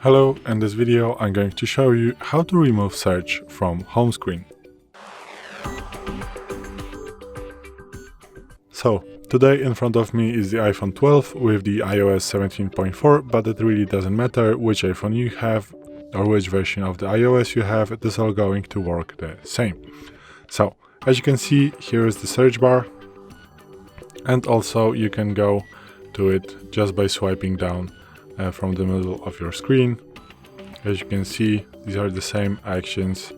Hello, in this video I'm going to show you how to remove search from home screen. So, today in front of me is the iPhone 12 with the iOS 17.4, but it really doesn't matter which iPhone you have or which version of the iOS you have, it is all going to work the same. So, as you can see, here is the search bar, and also you can go to it just by swiping down from the middle of your screen. As you can see, these are the same actions,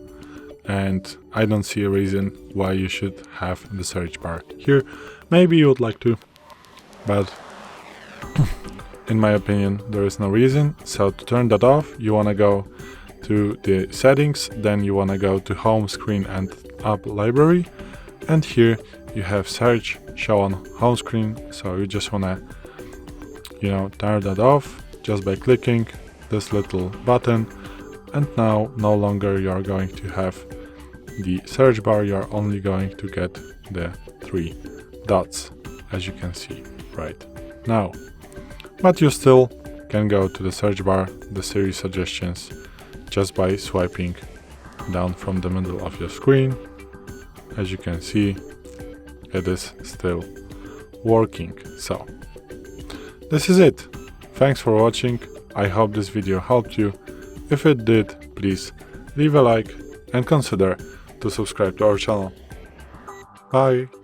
and I don't see a reason why you should have the search bar here. Maybe you would like to, but in my opinion there is no reason. So to turn that off, you want to go to the settings, then you want to go to home screen and app library, and here you have search show on home screen. So you just want to turn that off just by clicking this little button, and now no longer you are going to have the search bar, you are only going to get the 3 dots, as you can see right now. But you still can go to the search bar, the Siri suggestions, just by swiping down from the middle of your screen. As you can see, it is still working. So this is it. Thanks for watching. I hope this video helped you. If it did, please leave a like and consider to subscribe to our channel. Bye!